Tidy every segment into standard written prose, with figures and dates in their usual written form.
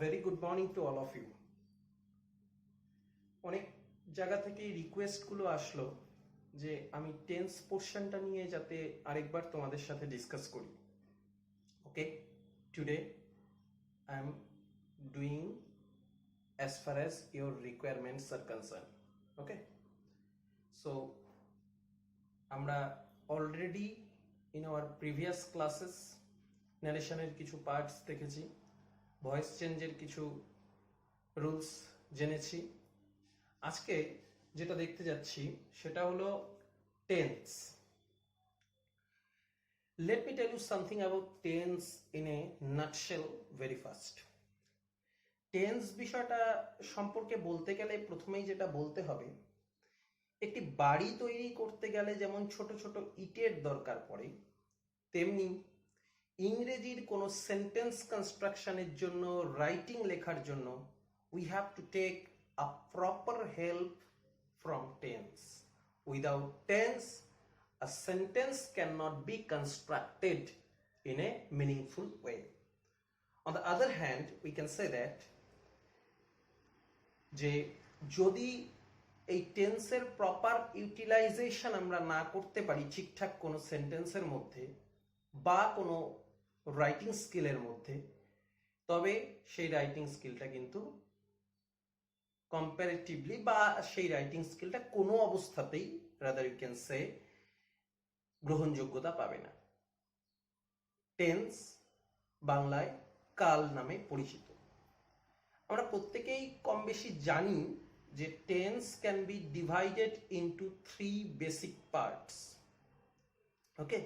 very good morning to all of you. অনেক জায়গা থেকে রিকোয়েস্ট গুলো আসলো যে আমি টেন্স পোর্শনটা নিয়ে যাতে আরেকবার তোমাদের সাথে ডিসকাস করি। Okay, today I am doing as far as your requirements are concerned. Okay, so আমরা already in our previous classes narration-এর কিছু পার্টস দেখেছি, ভয়েস চেঞ্জের কিছু রুলস জেনেছি। আজকে যেটা দেখতে যাচ্ছি সেটা হলো tense. Let me tell you something about tense in a nutshell very fast. Tense বিষয়টা সম্পর্কে বলতে গেলে প্রথমেই যেটা বলতে হবে, একটি বাড়ি তৈরি করতে গেলে যেমন ছোট ছোট ইটের দরকার পড়ে, তেমনি ইংরেজির কোনো সেন্টেন্স কনস্ট্রাকশনের জন্য, রাইটিং লেখার জন্য we have to take a proper help from tense. Without tense, a sentence cannot be constructed in a meaningful way. On the other hand, we can say that যে যদি এই টেন্সের প্রপার ইউটিলাইজেশন আমরা না করতে পারি ঠিকঠাক কোনো সেন্টেন্সের মধ্যে বা কোনো রাইটিং স্কিলের মধ্যে, তবে সেই রাইটিং স্কিলটা কিন্তু কম্পারেটিভলি বা সেই রাইটিং স্কিলটা কোনো অবস্থাতেই রাদার ইউ ক্যান সে গ্রহণযোগ্যতা পাবে না। টেন্স বাংলায় কাল নামে পরিচিত। আমরা প্রত্যেকেই কম বেশি জানি যে tense can be divided into 3 basic parts. Okay,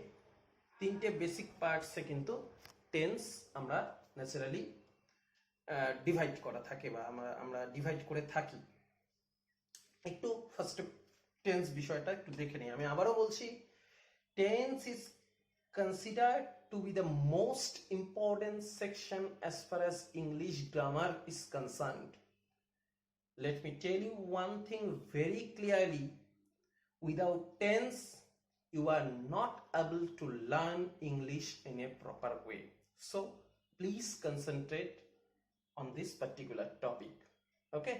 3টে বেসিক পার্টসে কিন্তু টেন্স আমরা ন্যাচারালি ডিভাইড করা থাকে বা আমরা ডিভাইড করে থাকি। একটু ফার্স্ট টেন্স বিষয়টা একটু দেখে নিই। আমি আবারও বলছি, tense is considered to be the most important section as far as English grammar is concerned. Let me tell you one thing very clearly: without tense, you are not able to learn English in a proper way. So please concentrate on this particular topic. Okay?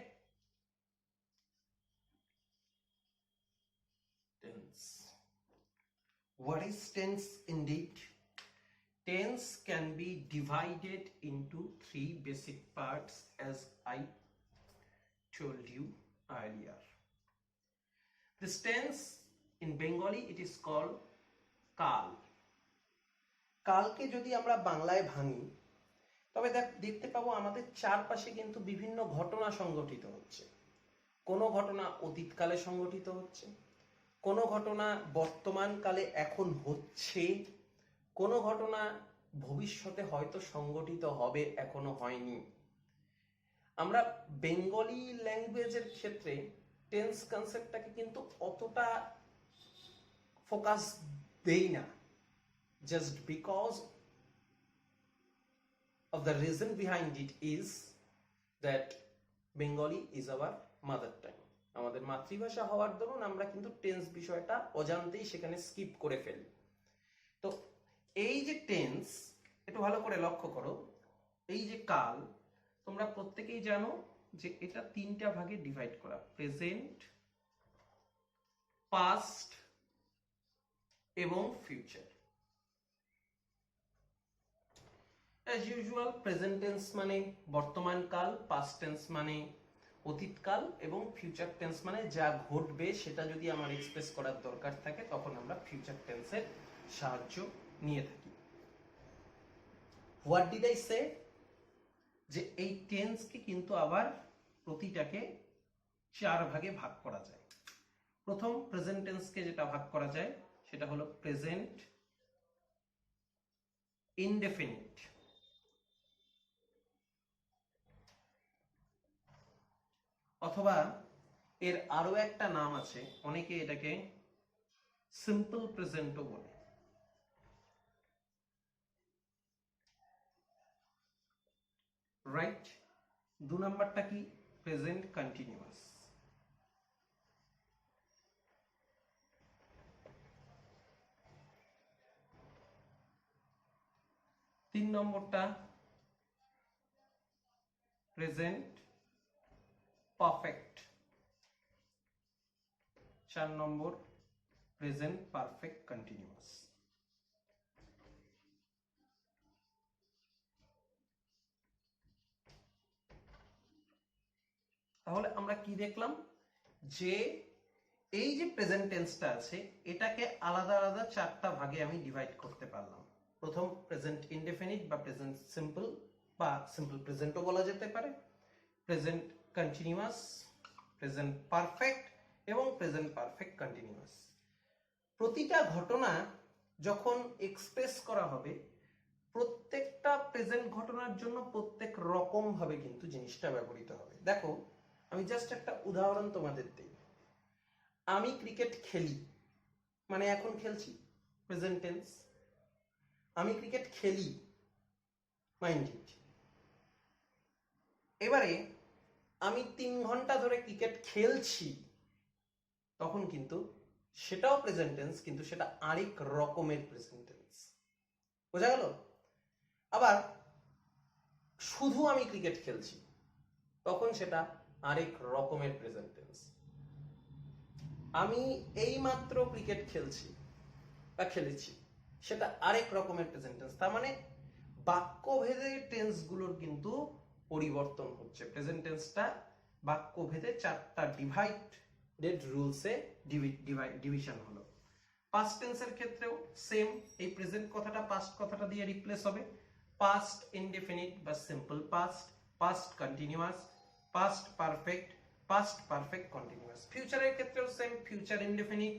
Tense. What is tense indeed? Tense can be divided into 3 basic parts as I told you earlier. This tense in Bengali it is called কাল। কালকে যদি আমরা বাংলায় ভাঙি তবে দেখতে পাবো আমাদের চারপাশে কিন্তু বিভিন্ন ঘটনা সংঘটিত হচ্ছে। কোনো ঘটনা অতীতকালে সংঘটিত হচ্ছে, কোনো ঘটনা বর্তমানকালে এখন হচ্ছে, কোনো ঘটনা ভবিষ্যতে হয়তো সংঘটিত হবে, এখনো হয়নি। আমরা বেঙ্গলি ল্যাঙ্গুয়েজের ক্ষেত্রে টেন্স কনসেপ্টটাকে কিন্তু অতটা ফোকাস দেই না, just because of the reason behind it is that Bengali is our mother tongue. আমাদের মাতৃভাষা হওয়ার দরুন আমরা কিন্তু টেন্স বিষয়টা অজান্তেই সেখানে স্কিপ করে ফেলি। তো এই যে টেন্স, একটু ভালো করে লক্ষ্য করো, এই যে কাল, তোমরা প্রত্যেকেই জানো যে এটা 3টা ভাগে ডিভাইড করা: প্রেজেন্ট, পাস্ট এবং future. As usual present tense মানে বর্তমান কাল, পাস্ট টেন্স মানে অতীতকাল এবং ফিউচার টেন্স মানে যা ঘটবে সেটা যদি আমার এক্সপ্রেস করার দরকার থাকে তখন আমরা ফিউচার টেন্সের সাহায্য নিয়ে থাকি। What did I say? যে এই টেন্সকে কিন্তু আবার প্রতিটাকে 4 ভাগে ভাগ করা যায়। প্রথম প্রেজেন্ট টেন্সকে যেটা ভাগ করা যায় সেটা হলো প্রেজেন্ট ইনডেফিনিট, অথবা এর আরো একটা নাম আছে, অনেকে এটাকে সিম্পল প্রেজেন্টও বলে। রাইট? 2 নাম্বারটা কি? Present continuous. 3 নম্বরটা প্রেজেন্ট পারফেক্ট। 4 নম্বর প্রেজেন্ট পারফেক্ট কন্টিনিউয়াস। তাহলে আমরা কি দেখলাম, যে এই যে প্রেজেন্ট টেন্সটা আছে এটাকে আলাদা আলাদা 4টা ভাগে আমি ডিভাইড করতে পারলাম। প্রথম প্রেজেন্ট ইনডেফিনিট বা প্রেজেন্ট সিম্পল বা সিম্পল প্রেজেন্টও বলা যেতে পারে, প্রেজেন্ট কন্টিনিউয়াস, প্রেজেন্ট পারফেক্ট এবং প্রেজেন্ট পারফেক্ট কন্টিনিউয়াস। প্রতিটা ঘটনা যখন এক্সপ্রেস করা হবে প্রত্যেকটা প্রেজেন্ট ঘটনার জন্য প্রত্যেক রকম ভাবে কিন্তু জিনিসটা ব্যবহৃত হবে। দেখো আমি জাস্ট একটা উদাহরণ তোমাদের দিই। আমি ক্রিকেট খেলি, মানে এখন খেলছি, প্রেজেন্ট টেন্স। আমি ক্রিকেট খেলি, মাইন্ড ইট। এবারে আমি 3 ঘন্টা ধরে ক্রিকেট খেলছি, তখন কিন্তু সেটাও প্রেজেন্ট টেন্স, কিন্তু সেটা আরেক রকমের প্রেজেন্ট টেন্স। বোঝা গেল? আবার শুধু আমি ক্রিকেট খেলছি, তখন সেটা আরেক রকমের প্রেজেন্ট টেন্স। আমি এইমাত্র ক্রিকেট খেলছি বা খেলেছি, সেটা আরেক রকমের প্রেজেন্ট টেন্স। তার মানে বাক্যভেদে টেন্সগুলোর কিন্তু পরিবর্তন হচ্ছে। প্রেজেন্ট টেন্সটা বাক্যভেদে 4টা ডিভাইডেড রুলসে ডিভিশন হলো। পাস্ট টেন্সের ক্ষেত্রেও সেম, এই প্রেজেন্ট কথাটা পাস্ট কথাটা দিয়ে রিপ্লেস হবে। পাস্ট ইনডেফিনিট বা simple past, past continuous, past perfect, past perfect continuous. ফিউচারের ক্ষেত্রেও same, future indefinite,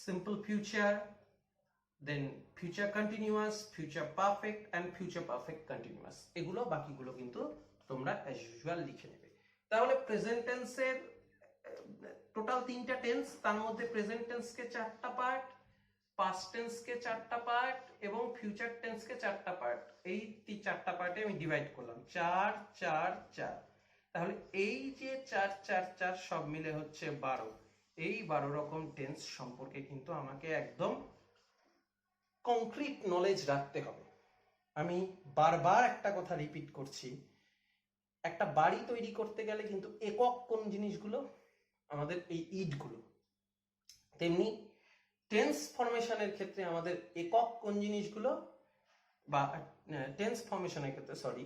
simple future, then future continuous, future perfect and future perfect continuous. এগুলো বাকিগুলো কিন্তু তোমরা অ্যাজ ইউজুয়াল লিখে নেবে। তাহলে প্রেজেন্ট টেন্সের টোটাল 3টা টেন্স, তার মধ্যে প্রেজেন্ট টেন্সকে 4টা পার্ট, পাস্ট টেন্সকে 4টা পার্ট এবং ফিউচার টেন্সকে 4টা পার্ট। এই 4টা পার্টে আমি ডিভাইড করলাম 4 4 4। তাহলে এই যে 4 4 4 সব মিলে হচ্ছে 12। এই 12 রকম টেন্স সম্পর্কে কিন্তু আমাকে একদম কংক্রিট নলেজ রাখতে হবে। আমি বারবার একটা কথা রিপিট করছি, একটা বাড়ি তৈরি করতে গেলে কিন্তু একক কোন জিনিসগুলো, আমাদের এই ইটগুলো। তেমনি টেন্স ফরমেশনের ক্ষেত্রে আমাদের একক কোন জিনিসগুলো, বা টেন্স ফরমেশনের ক্ষেত্রে সরি,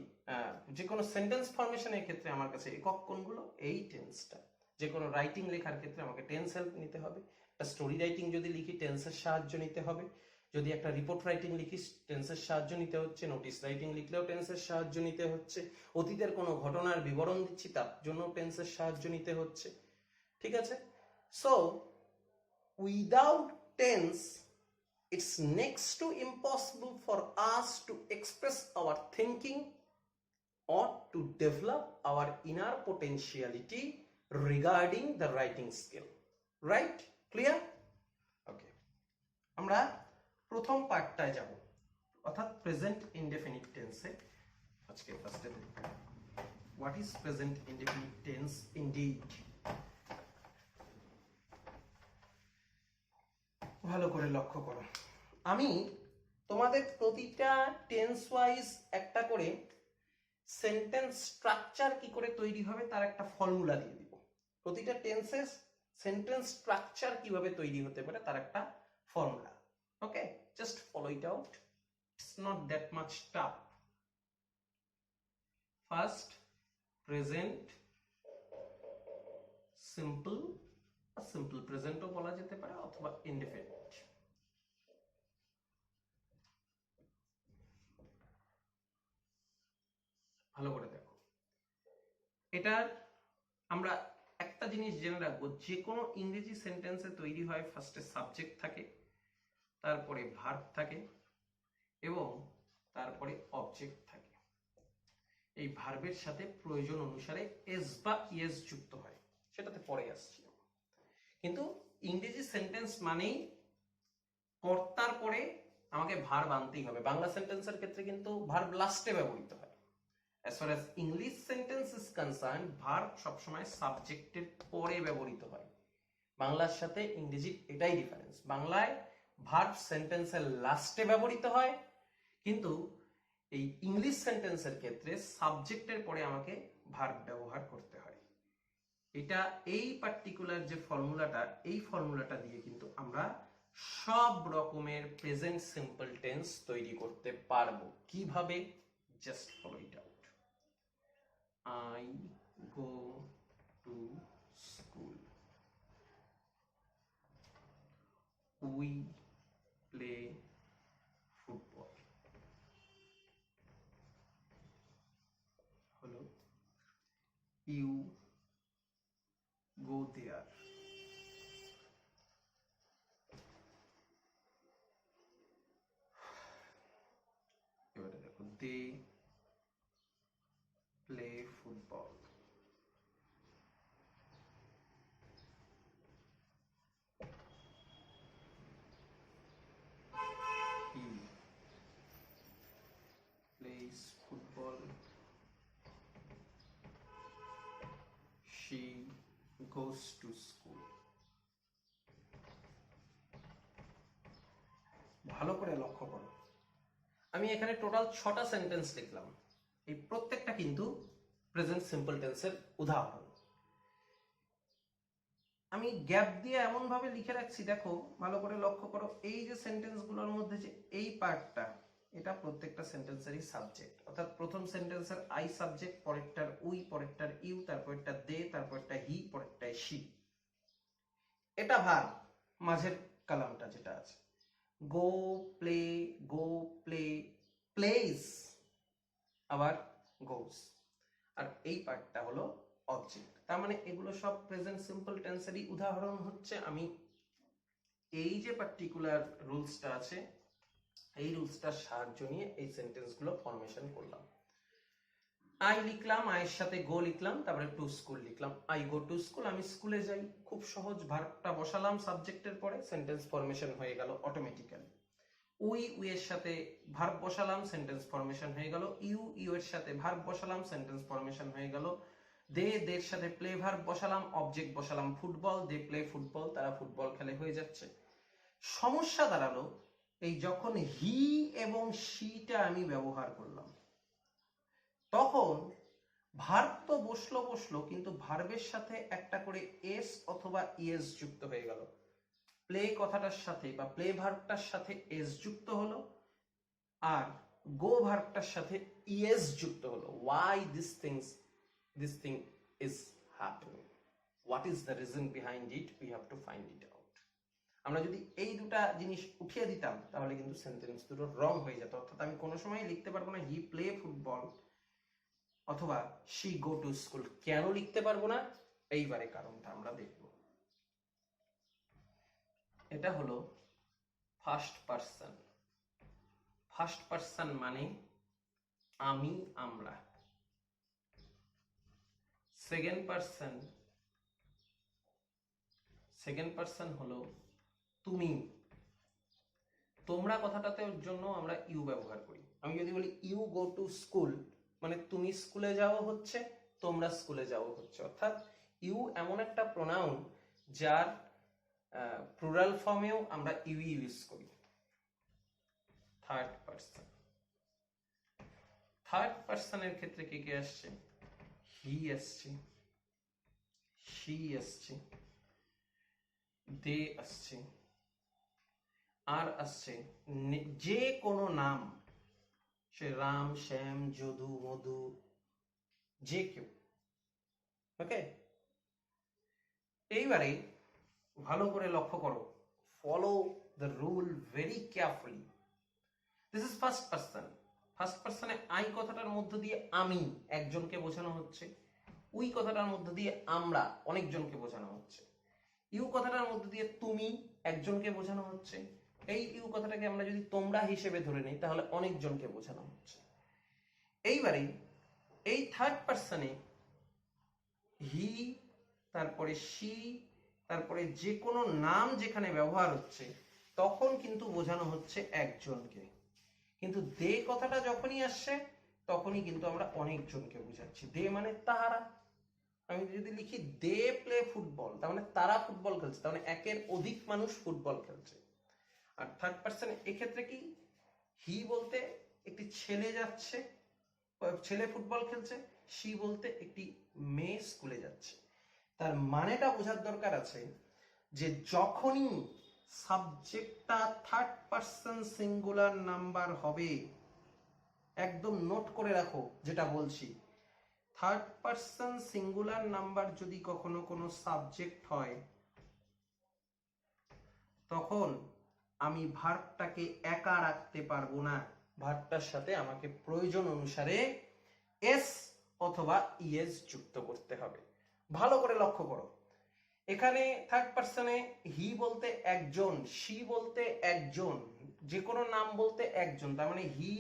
যে কোনো সেন্টেন্স ফরমেশনের ক্ষেত্রে আমার কাছে একক কোনগুলো, এই টেন্সটা। যে কোনো রাইটিং লেখার ক্ষেত্রে আমাকে টেন্স হেল্প নিতে হবে। একটা স্টোরি রাইটিং যদি লিখি টেন্সের সাহায্য নিতে হবে। যদি একটা রিপোর্ট রাইটিং লিখিস টেন্সের সাহায্য নিতে হচ্ছে। নোটিস রাইটিং লিখলেও টেন্সের সাহায্য নিতে হচ্ছে। অতীতের কোনো ঘটনার বিবরণ দিচ্ছি তার জন্য টেন্সের সাহায্য নিতে হচ্ছে। ঠিক আছে? So without tense it's next to impossible for us to express our thinking or to develop our inner potentiality regarding the writing skill. Right? Clear? Okay. আমরা প্রথম পার্টটায় যাব, অর্থাৎ প্রেজেন্ট ইনডেফিনিট টেন্সে। আজকে ফার্স্টে দেখব what is present indefinite tense indeed. ভালো করে লক্ষ্য করো, আমি তোমাদের প্রতিটা টেন্স ওয়াইজ একটা করে সেন্টেন্স স্ট্রাকচার কি করে তৈরি হবে তার একটা ফর্মুলা দিয়ে দিব। প্রতিটা টেন্সের সেন্টেন্স স্ট্রাকচার কিভাবে তৈরি হতে পারে তার একটা formula. Okay, just follow it out, it's not that much tough. First present simple, simple প্রেজেন্টও বলা যেতে পারে অথবা ইনডেফিনিট। ভালো করে দেখো, এটার আমরা একটা জিনিস জেনে রাখবো, যে কোনো ইংরেজি সেন্টেন্সে তৈরি হয় ফার্স্টে সাবজেক্ট থাকে, তারপরে ভার্ব থাকে এবং তারপরে অবজেক্ট থাকে। এই ভার্বের সাথে প্রয়োজন অনুসারে এস বা ইএস যুক্ত হয়, সেটাতে পরে আসছি। কিন্তু ইংরেজি সেন্টেন্স মানেই কর্তার পরে আমাকে ভার্ব আনতেই হবে। বাংলা সেন্টেন্সের ক্ষেত্রে কিন্তু ভার্ব লাস্টে ব্যবহৃত হয়। as far as English sentence is concerned, verb সবসময় সাবজেক্টের পরে ব্যবহৃত হয়। বাংলার সাথে ইংরেজির এটাই ডিফারেন্স। বাংলায় ভার্ব সেন্টেন্সের লাস্টে ব্যবহৃত হয়, কিন্তু এই ইংলিশ সেন্টেন্সের ক্ষেত্রে সাবজেক্টের পরে আমাকে ভার্ব ব্যবহার করতে হয়। এটা এই পার্টিকুলার যে ফর্মুলাটা, এই ফর্মুলাটা দিয়ে কিন্তু আমরা সব রকমের প্রেজেন্ট সিম্পল টেন্স তৈরি করতে পারবো। কিভাবে? Just follow it out. I go to school, we play football, হলো ইউ go there, এবারে দেখো they play football, he plays football, she goes to school। ভালো করে লক্ষ্য করো, আমি এখানে টোটাল 6টা সেন্টেন্স লিখলাম। এই প্রত্যেকটা কিন্তু প্রেজেন্ট সিম্পল টেন্সের উদাহরণ। আমি গ্যাপ দিয়ে এমন ভাবে লিখে রাখছি, দেখো ভালো করে লক্ষ্য করো, এই যে সেন্টেন্স গুলোর মধ্যে যে এই পার্টটা, এটা প্রত্যেকটা সেন্টেন্সেরই সাবজেক্ট। অর্থাৎ প্রথম সেন্টেন্সের আই সাবজেক্ট, পরেরটার উই, পরেরটার ইউ, তারপরেরটা দে, তারপরেরটা হি, পরেরটায় শি। এটা ভার্ব, মাঝের কালামটা যেটা আছে গো প্লে, গো প্লে, প্লেস, আবার গোস। আর এই পার্টটা হলো অবজেক্ট। তার মানে এগুলো সব প্রেজেন্ট সিম্পল টেন্সেরই উদাহরণ হচ্ছে। আমি এই যে পার্টিকুলার রুলসটা আছে, এই রুলসটার সাহায্য নিয়ে এই সেন্টেন্সগুলো ফরমেশন করলাম। আই লিখলাম, আয়ের সাথে গো লিখলাম, তারপরে টু স্কুল লিখলাম। আই গো টু স্কুল, আমি স্কুলে যাই। খুব সহজ, ভার্বটা বসালাম সাবজেক্টের পরে, সেন্টেন্স ফরমেশন হয়ে গেল অটোমেটিক্যালি। উই এর সাথে ভার্ব বসালাম, সেন্টেন্স ফরমেশন হয়ে গেল। ইউ এর সাথে ভার্ব বসালাম, সেন্টেন্স ফরমেশন হয়ে গেল। দের সাথে প্লে ভার্ব বসালাম, অবজেক্ট বসালাম ফুটবল, দে প্লে ফুটবল, তারা ফুটবল খেলে, হয়ে যাচ্ছে। সমস্যা দাঁড়ালো এই যখন হি এবং শিটা আমি ব্যবহার করলাম, তখন ভার্ব তো বসলো, কিন্তু ভার্বের সাথে একটা করে এস অথবা ইএস যুক্ত হয়ে গেল। প্লে কথাটার সাথে বা প্লে ভার্বটার সাথে এস যুক্ত হলো, আর গো ভার্বটার সাথে ইএস যুক্ত হলো। Why this thing is happening, what is the reason behind it, we have to find it out. আমরা যদি এই দুটা জিনিস উঠিয়ে দিতাম, তাহলে কিন্তু সেন্টেন্স দুটো রং হয়ে যেত। অর্থাৎ আমি কোনো সময় লিখতে পারবো না হি প্লে ফুটবল অথবা শি গো টু স্কুল। কেন লিখতে পারবো না? এইবারে কারণটা আমরা দেখব। এটা হলো ফার্স্ট পারসন। ফার্স্ট পারসন মানে আমি, আমরা। সেকেন্ড পারসন হলো তুমি, তোমরা কথাটাতে জন্য আমরা ইউ ব্যবহার করি। আমি যদি বলি ইউ গো টু স্কুল, মানে তুমি স্কুলে যাও হচ্ছে, তোমরা স্কুলে যাও হচ্ছে। অর্থাৎ ইউ এমন একটা প্রোনাউন যার প্লুরাল ফর্মেও আমরা ইউ ইউজ করি। থার্ড পারসনের ক্ষেত্রে কে কে আসছে? হি আসছে, শি আসছে, দে আসছে, আর আসছে যে কোনো নাম, সে রাম, শ্যাম, যদু, মধু, যে কেউ। ওকে, এইবারে ভালো করে লক্ষ্য করো, follow the rule very carefully. This is first person. First পারসনে আই কথাটার মধ্য দিয়ে আমি একজনকে বোঝানো হচ্ছে, উই কথাটার মধ্য দিয়ে আমরা অনেকজনকে বোঝানো হচ্ছে, ইউ কথাটার মধ্য দিয়ে তুমি একজনকে বোঝানো হচ্ছে। এই ইউ কথাটাকে আমরা যদি তোমরা হিসেবে ধরে নিই, তাহলে অনেকজনকে বোঝানো হচ্ছে। এইবারে এই থার্ড পারসনে হি, তারপরে শি, তারপরে যে কোনো নাম যেখানে ব্যবহার হচ্ছে, তখন কিন্তু বোঝানো হচ্ছে একজনকে। কিন্তু দে কথাটা যখনই আসছে, তখনই কিন্তু আমরা অনেকজনকে বোঝাচ্ছি। দে মানে তারা। আমি যদি লিখি দে প্লে ফুটবল, তার মানে তারা ফুটবল খেলছে, তার মানে একের অধিক মানুষ ফুটবল খেলছে। আর থার্ড পারসন এক্ষেত্রে কি, হি বলতে একটি ছেলে যাচ্ছে, ছেলে ফুটবল খেলছে, শি বলতে একটি মেয়ে স্কুলে যাচ্ছে। তার মানেটা বোঝার দরকার আছে যে যখনই সাবজেক্টটা থার্ড পারসন সিঙ্গুলার নাম্বার হবে, একদম নোট করে রাখো যেটা বলছি, থার্ড পারসন সিঙ্গুলার নাম্বার যদি কখনো কোনো সাবজেক্ট হয়, তখন আমি ভার্বটাকে একা রাখতে পারবো না, ভার্বটার সাথে আমাকে প্রয়োজন অনুসারে এস অথবা ইএস যুক্ত করতে হবে। ভালো করে লক্ষ্য করো, এখানে থার্ড পারসনে হি বলতে একজন, শি বলতে একজন, যে কোনো নাম বলতে একজন, তার মানে হি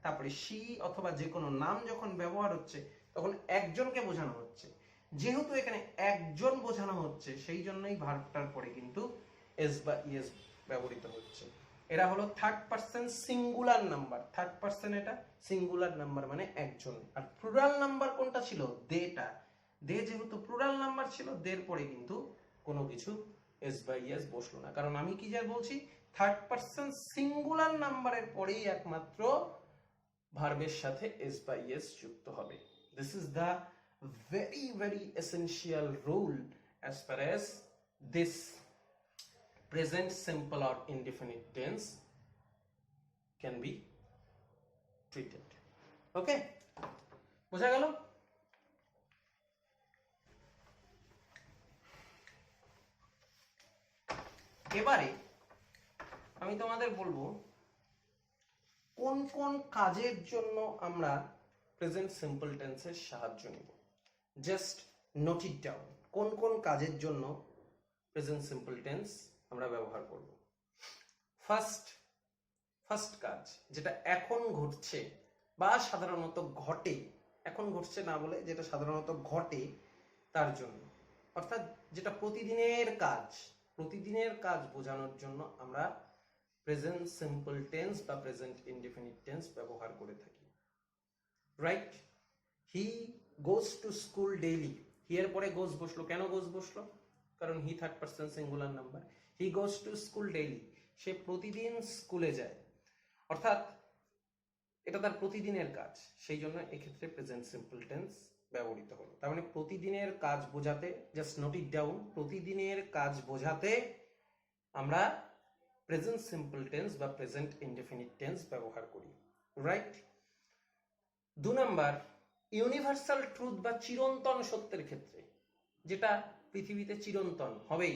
তারপরে শি অথবা যে কোনো নাম যখন ব্যবহার হচ্ছে তখন একজনকে বোঝানো হচ্ছে। যেহেতু এখানে একজন বোঝানো হচ্ছে, সেই জন্যই ভার্বটার পরে কিন্তু এস বা ইএস ব্যবহৃত হচ্ছে। এরা হলো third person singular number. Third person এটা সিঙ্গুলার নাম্বার মানে একজন। আর প্লুরাল নাম্বার কোনটা ছিল? দেটা। দে যেহেতু প্লুরাল নাম্বার ছিল, দের পরে কিন্তু কোনো কিছু এস বা ইএস বসলো না, কারণ আমি কি যা বলছি, থার্ড পারসন সিঙ্গুলার নাম্বারের পরেই একমাত্র ভার্বের সাথে এস বা ইএস যুক্ত হবে। This is the very very essential rule as far as this present simple or indefinite tense can be treated. Okay, বোঝা গেল? এবারে আমি তোমাদের বলবো কোন কোন কাজের জন্য আমরা প্রেজেন্ট সিম্পল টেন্সের সাহায্য নিব। জাস্ট নোট ইট ডাউন, কোন কোন কাজের জন্য প্রেজেন্ট সিম্পল টেন্স আমরা ব্যবহার করব। ফার্স্ট কাজ, যেটা এখন ঘটছে বা সাধারণত ঘটে, এখন ঘটছে না বলে যেটা সাধারণত ঘটে তার জন্য, অর্থাৎ যেটা প্রতিদিনের কাজ, প্রতিদিনের কাজ বোঝানোর জন্য আমরা প্রেজেন্ট সিম্পল টেন্স বা প্রেজেন্ট ইনডেফিনিট টেন্স ব্যবহার করে থাকি। Right? He goes to school daily. He এর পরে গোজ বসলো, কেন গোজ বসলো? কারণ he third person singular number. He goes to school daily, সে প্রতিদিন স্কুলে যায়, অর্থাৎ এটা তার প্রতিদিনের কাজ, সেই জন্য এক্ষেত্রে প্রেজেন্ট সিম্পল টেন্স ব্যবহৃত হলো। তার মানে প্রতিদিনের কাজ বোঝাতে, জাস্ট নোট ইট ডাউন, প্রতিদিনের কাজ বোঝাতে আমরা প্রেজেন্ট সিম্পল টেন্স বা প্রেজেন্ট ইনডেফিনিট টেন্স ব্যবহার করি। রাইট? 2 নাম্বার, ইউনিভার্সাল ট্রুথ বা চিরন্তন সত্যের ক্ষেত্রে, যেটা পৃথিবীতে চিরন্তন হবেই।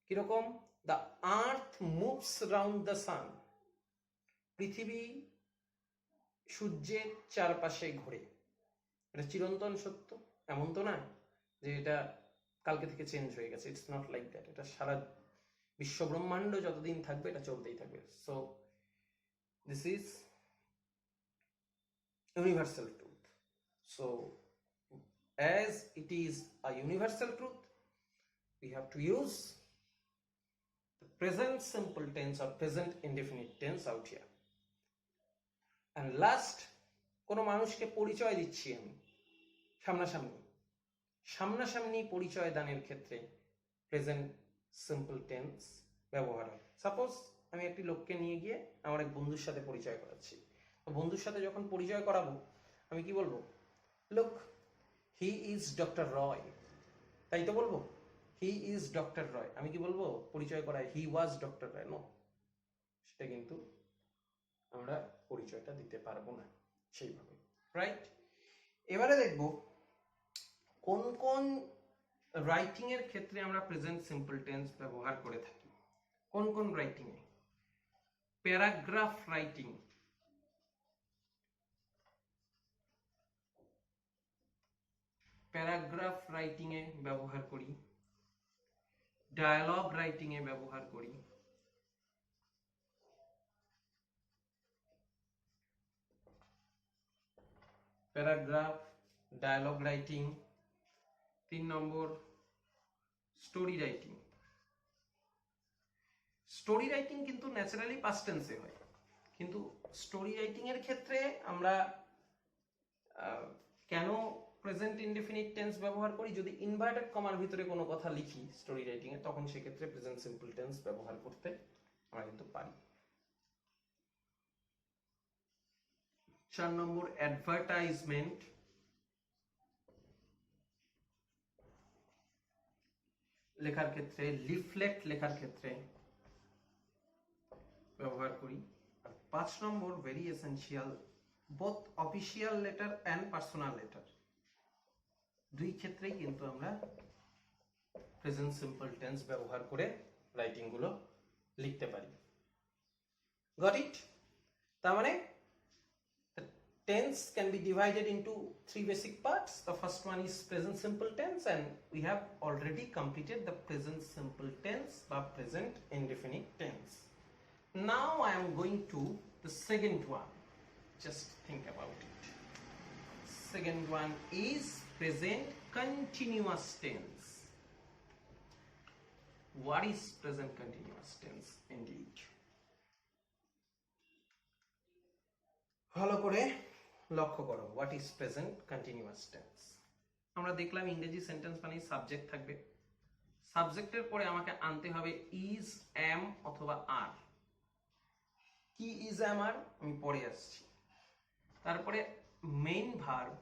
কিরকম? The earth moves round the sun, পৃথিবী সূর্যের চারপাশে ঘোরে। এটা চিরন্তন সত্য, এমন তো না যে এটা কালকে থেকে চেঞ্জ হয়ে গেছে। It's not like that. এটা সারা বিশ্ব ব্রহ্মাণ্ড যতদিন থাকবে এটা চলতেই থাকবে। So this is universal truth. So as it is a universal truth, we have to use the present simple tense or present indefinite tense out here. And last, কোনো মানুষকে পরিচয় দিচ্ছি আমি সামনাসামনি, সামনাসামনি পরিচয় দানের ক্ষেত্রে প্রেজেন্ট সিম্পল টেন্স ব্যবহার হয়। সাপোজ আমি একটি লোককে নিয়ে গিয়ে আমার এক বন্ধুর সাথে পরিচয় করাচ্ছি, তো বন্ধুর সাথে যখন পরিচয় করাবো আমি কি বলবো? লুক, হি ইজ ডক্টর রয়, তাই তো বলবো, হি ইজ ডক্টর রয়। আমি কি বলবো পরিচয় করায় হি ওয়াজ ডক্টর রয়? নো, সেটা কিন্তু আমরা পরিচয়টা দিতে পারবো না সেইভাবে। রাইট? এবারে দেখবো কোন কোন রাইটিং এর ক্ষেত্রে আমরা প্রেজেন্ট সিম্পল টেন্স ব্যবহার করে থাকি। কোন কোন রাইটিং এ? প্যারাগ্রাফ রাইটিং, প্যারাগ্রাফ রাইটিং এ ব্যবহার করি, ডায়ালগ রাইটিং এ ব্যবহার করি, প্যারাগ্রাফ, ডায়ালগ রাইটিং। 3 নম্বর, স্টোরি রাইটিং। স্টোরি রাইটিং কিন্তু ন্যাচারালি পাস্ট টেন্সে হয়, কিন্তু স্টোরি রাইটিং এর ক্ষেত্রে আমরা কেন প্রেজেন্ট ইনডেফিনিট টেন্স ব্যবহার করি? যদি ইনভার্টেড কমার ভিতরে কোনো কথা লিখি স্টোরি রাইটিং এ, তখন সেক্ষেত্রে প্রেজেন্ট সিম্পল টেন্স ব্যবহার করতে আমরা কিন্তু পারি। 4 নম্বর অ্যাডভার্টাইজমেন্ট, লেখার ক্ষেত্রে লিফলেট লেখার ক্ষেত্রে ব্যবহার করি। আর 5 নম্বর very essential, both official letter and personal letter, দুই ক্ষেত্রেই কিন্তু আমরা প্রেজেন্ট সিম্পল টেন্স ব্যবহার করে রাইটিং গুলো লিখতে পারি। Got it? তার মানে tense can be divided into 3 basic parts. The first one is present simple tense, and we have already completed the present simple tense by present indefinite tense. Now I am going to the second one. Just think about it. Second one is present continuous tense. What is present continuous tense indeed? ভালো করে লক্ষ্য করো, what is present continuous tense. আমরা দেখলাম ইংরেজি sentence মানে subject থাকবে, সাবজেক্টের পরে আমাকে আনতে হবে ইজ, এম অথবা আর। কি ইজ, এম, আর আমি পরে আসছি। তারপরে মেইন ভার্ব,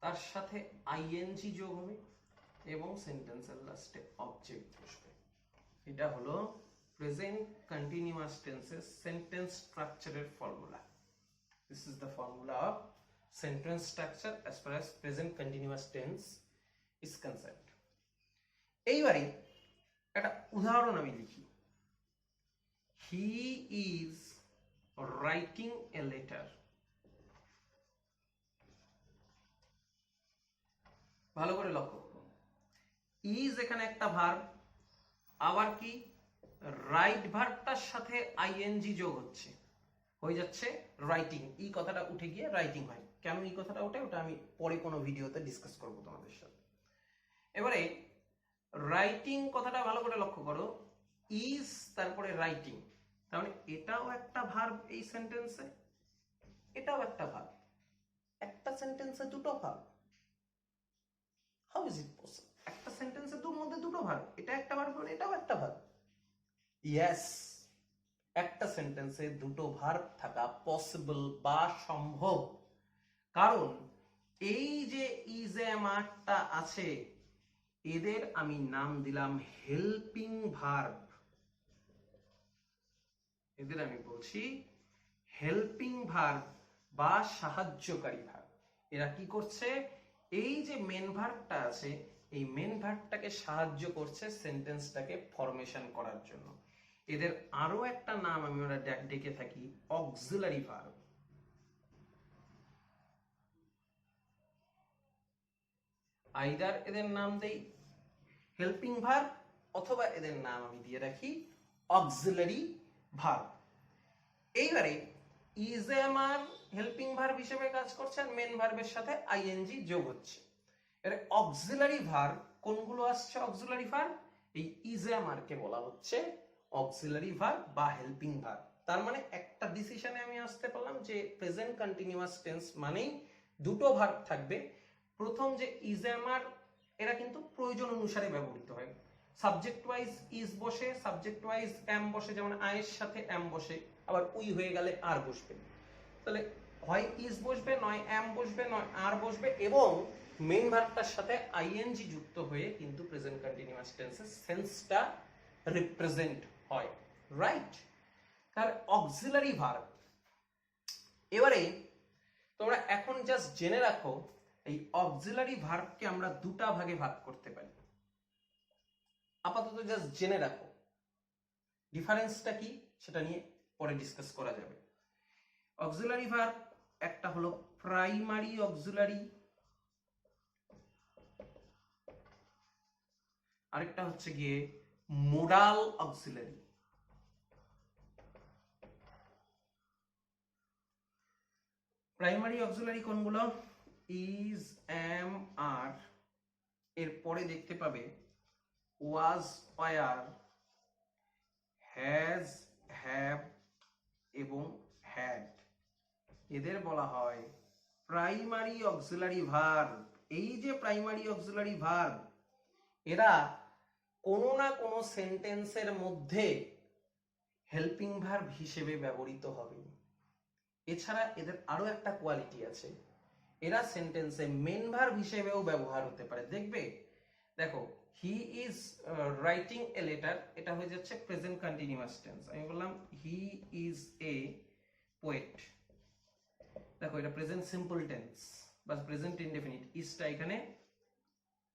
তার সাথে আইএনজি যোগ হবে এবং সেন্টেন্সের লাস্টে অবজেক্ট বসবে। এটা হলো প্রেজেন্ট কন্টিনিউয়াস টেন্সের সেন্টেন্স স্ট্রাকচারের formula. This is the formula of sentence structure as far as present continuous tense is concerned. এইবারে একটা উদাহরণ আমি লিখি। He is writing a letter. ভালো করে লক্ষ্য করুন, is এখানে একটা ভার্ব, আবার কি রাইট ভার্বটার সাথে আইএনজি যোগ হচ্ছে, হয়ে যাচ্ছে রাইটিং। এই কথাটা উঠে গিয়ে রাইটিং হয়। কেন এই কথাটা ওঠে ওটা আমি পরে কোনো ভিডিওতে ডিসকাস করব তোমাদের সাথে। এবারে রাইটিং কথাটা ভালো করে লক্ষ্য করো, ইজ তারপরে রাইটিং, তার মানে এটাও একটা ভার্ব এই সেন্টেন্সে, এটাও একটা ভার্ব। একটা সেন্টেন্সে দুটো verb, how is it possible? একটা সেন্টেন্সের মধ্যে দুটো ভার্ব, এটা একটা ভার্ব এটাও একটা ভার্ব। ইয়েস, একটা সেন্টেন্সে দুটো ভার্ব থাকা পসিবল বা সম্ভব, কারণ এই যে ইজ, এম, আরটা আছে এদের আমি নাম দিলাম হেল্পিং ভার্ব। এদের আমি বলছি হেল্পিং ভার্ব বা সাহায্যকারী ভার্ব। এরা কি করছে? এই যে মেন ভার্বটা আছে এই মেন ভার্বটাকে সাহায্য করছে সেন্টেন্সটাকে ফরমেশন করার জন্য। এদের আরো একটা নাম আমি ওরা ডেকে থাকি অক্সিলারি ভার্ব। আইদার এদের নাম দেই হেল্পিং ভার্ব অথবা এদের নাম আমি দিয়ে রাখি অক্সিলারি ভার্ব। এইবারে is, am, are helping verb হিসেবে কাজ করছে আর মেন ভার্বের সাথে আইএনজি যোগ হচ্ছে। এর অক্সিলারি ভার্ব কোনগুলো আসছে? অক্সিলারি ভার্ব এই ইজ, এম, আর কে বলা হচ্ছে অক্সিলারি ভার্ব বা হেল্পিং ভার্ব। তার মানে একটা ডিসিশনে আমি আসতে পারলাম যে প্রেজেন্ট কন্টিনিউয়াস টেন্স মানেই দুটো ভার্ব থাকবে। প্রথম যে ইজ, এম, আর এরা কিন্তু প্রয়োজন অনুসারে ব্যবহৃত হয়। সাবজেক্ট ওয়াইজ ইজ বসে, সাবজেক্ট ওয়াইজ এম বসে, যেমন আয়ের সাথে এম বসে, আবার উই হয়ে গেলে আর বসবে। তাহলে হয় ইজ বসবে, নয় এম বসবে, নয় আর বসবে, এবং মেইন ভার্বটার সাথে আইএনজি যুক্ত হয়ে কিন্তু প্রেজেন্ট কন্টিনিউয়াস টেন্সের সেন্সটা রিপ্রেজেন্ট হয়, রাইট? তার অক্সিলারি ভার্ব। এবারে তোমরা এখন জাস্ট জেনে রাখো এই অক্সিলারি ভার্বকে আমরা দুটা ভাগে ভাগ করতে পারি। আপাতত জাস্ট জেনে রাখো, ডিফারেন্সটা কি সেটা নিয়ে পরে ডিসকাস করা যাবে। অক্সিলারি ভার্ব একটা হলো প্রাইমারি অক্সিলারি, আরেকটা হচ্ছে গিয়ে মোডাল অক্সিলারি। প্রাইমারি অক্সিলারি কোনগুলো? ইজ, এম, আর, এরপরে দেখতে পাবে ওয়াজ, ওয়ার, হ্যাজ, হ্যাভ এবং হ্যাড। এদের বলা হয় প্রাইমারি অক্সিলারি ভার্ব। এই যে প্রাইমারি অক্সিলারি ভার্ব এরা কোনো না কোনো সেন্টেন্সের মধ্যে হেল্পিং ভার্ব হিসেবে ব্যবহৃত হবে। এছাড়া এদের আরো একটা কোয়ালিটি আছে, এরা সেন্টেন্সে মেন ভার্ব হিসেবেও ব্যবহার হতে পারে। দেখবে, দেখো, he is writing a letter, এটা হয়ে যাচ্ছে প্রেজেন্ট কন্টিনিউয়াস টেন্স। আমি বললাম হি ইজ এ পোয়েট, দেখো এটা প্রেজেন্ট সিম্পল টেন্স বা প্রেজেন্ট ইনডেফিনিট। ইজটা এখানে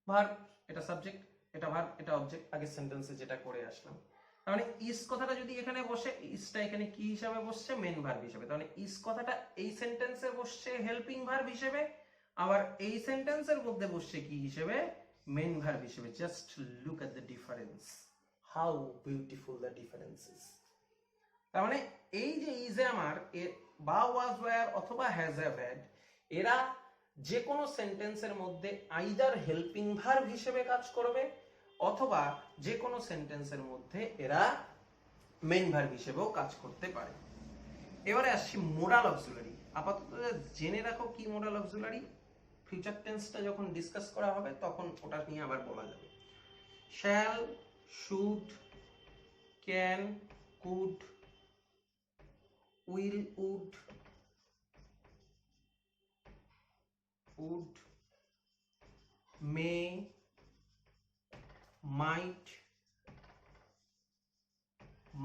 ভার্ব, এটা সাবজেক্ট, এটা ভার্ব, এটা অবজেক্ট, আগে সেন্টেন্সে যেটা করে আসলাম। তার মানে ইজ কথাটা যদি এখানে বসে, ইজটা এখানে কি হিসাবে বসছে? মেন ভার্ব হিসেবে। তার মানে ইজ কথাটা এই সেন্টেন্সে বসছে হেল্পিং ভার্ব হিসেবে, আবার এই সেন্টেন্সের মধ্যে বসছে কি হিসেবে? মেন ভার্ব হিসেবে। Just look at the difference, how beautiful the difference is. তার মানে এই যে ইজ আমার বা ওয়াজ ওয়্যার অথবা হ্যাজ হ্যাভ হ্যাড, এরা যে কোনো সেন্টেন্সের মধ্যে আইদার হেল্পিং ভার্ব হিসেবে কাজ করবে অথবা যে কোনো সেন্টেন্সের মধ্যে এরা মেইন ভার্ব হিসেবেও কাজ করতে পারে। এবারে আসছি মোডাল অক্সিলারি। আপাতত জেনে রাখো কি মোডাল অক্সিলারি, ফিউচার টেন্সটা যখন ডিসকাস করা হবে তখন ওটা নিয়ে আবার বলা যাবে। Shall, should, can, could, will, would, would, may, might,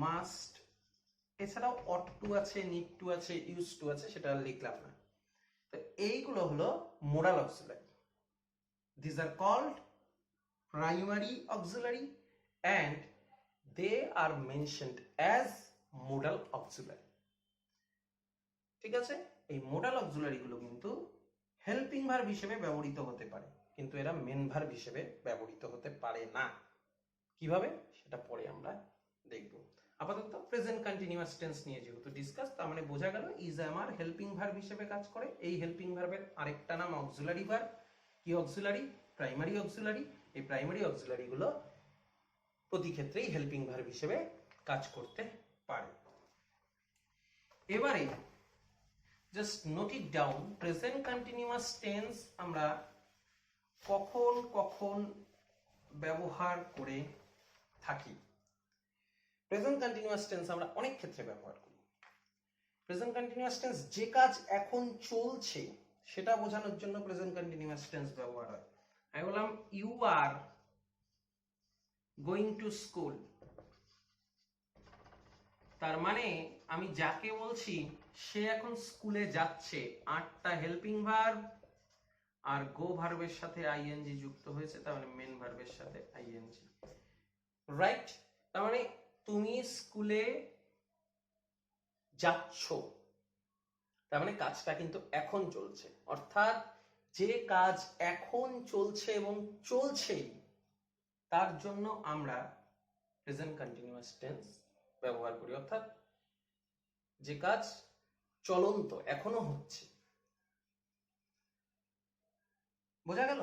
must, এছাড়াও ought to আছে, need to আছে, used to আছে, সেটা লিখলাম না। তো এইগুলো হলো modal auxiliary. These are called primary auxiliary and they are mentioned as modal auxiliary। ঠিক আছে, এই মোডাল অক্সিলারি গুলো কিন্তু হেল্পিং ভার্ব হিসেবে ব্যবহৃত হতে পারে, কিন্তু এরা মেন ভার্ব হিসেবে ব্যবহৃত হতে পারে না। কিভাবে সেটা পরে আমরা দেখব। আপাতত প্রেজেন্ট কন্টিনিউয়াস টেন্স নিয়ে যেহেতু ডিসকাস, তার মানে বোঝা গেল ইজ আমার হেল্পিং ভার্ব হিসেবে কাজ করে। এই হেল্পিং ভার্বের আরেকটা নাম অক্সিলারি ভার্ব। কি অক্সিলারি? Primary auxiliary. এই প্রাইমারি অক্সিলারি গুলো প্রতি ক্ষেত্রেই হেল্পিং ভার্ব হিসেবে কাজ করতে পারে। এবারে just note it down, present continuous tense আমরা কখন কখন ব্যবহার করে থাকি। প্রেজেন্ট কন্টিনিউয়াস টেন্স আমরা অনেক ক্ষেত্রে ব্যবহার করি। প্রেজেন্ট কন্টিনিউয়াস টেন্স যে কাজ এখন চলছে সেটা বোঝানোর জন্য প্রেজেন্ট কন্টিনিউয়াস টেন্স ব্যবহার হয়। আমি বললাম you are going to school, তার মানে আমি যাকে বলছি সে এখন স্কুলে যাচ্ছে। আটটা হেল্পিং ভার্ব আর গো ভার্বের সাথে আইএনজি যুক্ত হয়েছে, তার মানে মেন ভার্বের সাথে আইএনজি, রাইট? তার মানে তুমি স্কুলে যাচ্ছ, তার মানে কাজটা কিন্তু এখন চলছে। অর্থাৎ যে কাজ এখন চলছে এবং চলছেই, তার জন্য আমরা প্রেজেন্ট কন্টিনিউয়াস টেন্স ব্যবহার করি। অর্থাৎ যে কাজ চলন্ত, এখনো হচ্ছে। বোঝা গেল?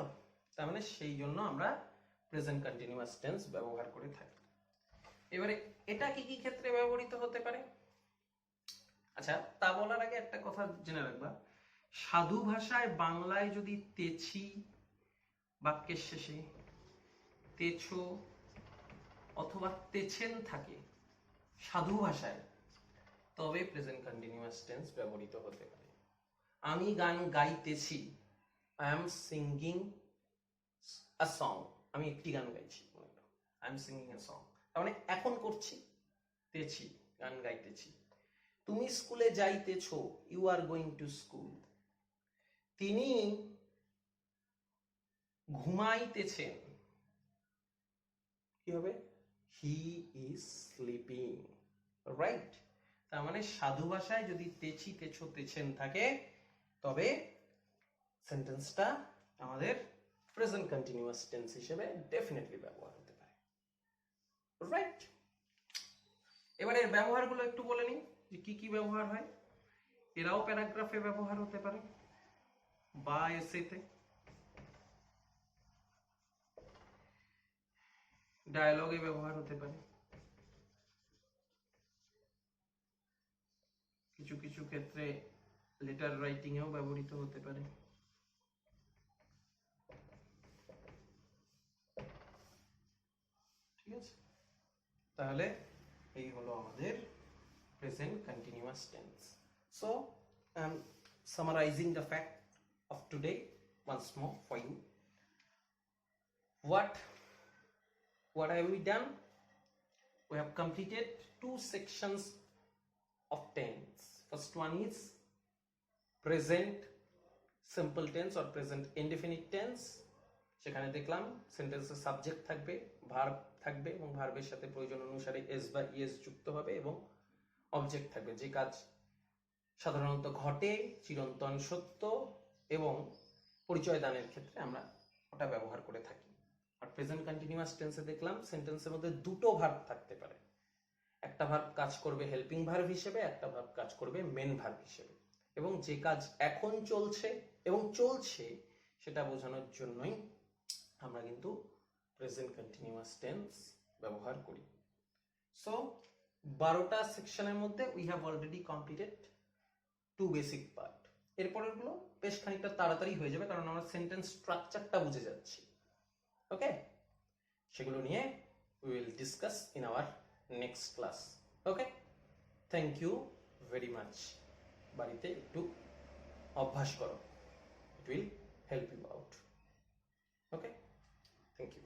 তার মানে সেই জন্য আমরা প্রেজেন্ট কন্টিনিউয়াস টেন্স ব্যবহার করে থাকি। এবারে এটা কি কি ক্ষেত্রে ব্যবহৃত হতে পারে? আচ্ছা, তা বলার আগে একটা কথা জেনে রাখবা, সাধু ভাষায় বাংলায় যদি তেছি বাক্যের শেষে তেছো অথবা তেছেন থাকে সাধু ভাষায়, তবে প্রেজেন্ট কন্টিনিউয়াস টেন্স ব্যবহৃত হতে পারে। আমি গান গাইতেছি, I am singing a song, আমি একটি গান গাইছি, I am singing a song, তার মানে এখন করছি, তেছি, গান গাইতেছি। তুমি স্কুলে যাইতেছো, you are going to school. তিনি ঘুমাইতেছেন, কি হবে? He is sleeping, right? তার মানে সাধু ভাষায় যদি তেছি, তেছো, তেছেন থাকে, তবে সেন্টেন্সটা আমাদের প্রেজেন্ট কন্টিনিউয়াস টেন্স হিসেবে ডেফিনেটলি ব্যবহার হতে পারে, রাইট? এবার এর ব্যবহারগুলো একটু বলে নিই যে কি কি ব্যবহার হয়। এরাও প্যারাগ্রাফে ব্যবহার হতে পারে বা এসেতে, ডায়ালগে ব্যবহার হতে পারে, কিছু কিছু ক্ষেত্রে লেটার রাইটিং এও ব্যবহৃত হতে পারে। ঠিক আছে, তাহলে এই হলো আমাদের present continuous tense. So I'm summarizing the fact of today once more for you. What have we done? We have completed 2 sections of tense. First one is present simple tense or present indefinite tense. সেখানে দেখলাম সেন্টেন্সের subject থাকবে, verb থাকবে এবং ভার্বের সাথে প্রয়োজন অনুসারে এস বা ইএস যুক্ত হবে এবং অবজেক্ট থাকবে। যে কাজ সাধারণত ঘটে, চিরন্তন সত্য এবং পরিচয় দানের ক্ষেত্রে আমরা ওটা ব্যবহার করে থাকি। আর প্রেজেন্ট কন্টিনিউয়াস টেন্সে দেখলাম সেন্টেন্সের মধ্যে দুটো ভার্ব থাকতে পারে, একটা ভার্ব কাজ করবে হেল্পিং ভার্ব হিসেবে, একটা ভার্ব কাজ করবে মেন ভার্ব হিসেবে, এবং যে কাজ এখন চলছে এবং চলছে সেটা বোঝানোর জন্যই আমরা কিন্তু প্রেজেন্ট কন্টিনিউয়াস টেন্স ব্যবহার করি। সো 12টা সেকশনের মধ্যে we have already completed 2 basic part. এরপরের গুলো বেশ খানিকটা তাড়াতাড়ি হয়ে যাবে কারণ আমরা সেন্টেন্স স্ট্রাকচারটা বুঝে যাচ্ছি। ওকে, সেগুলো নিয়ে we will discuss in our next class. Okay, thank you very much. বাড়িতে একটু অভ্যাস করো, it will help you out. Okay, thank you.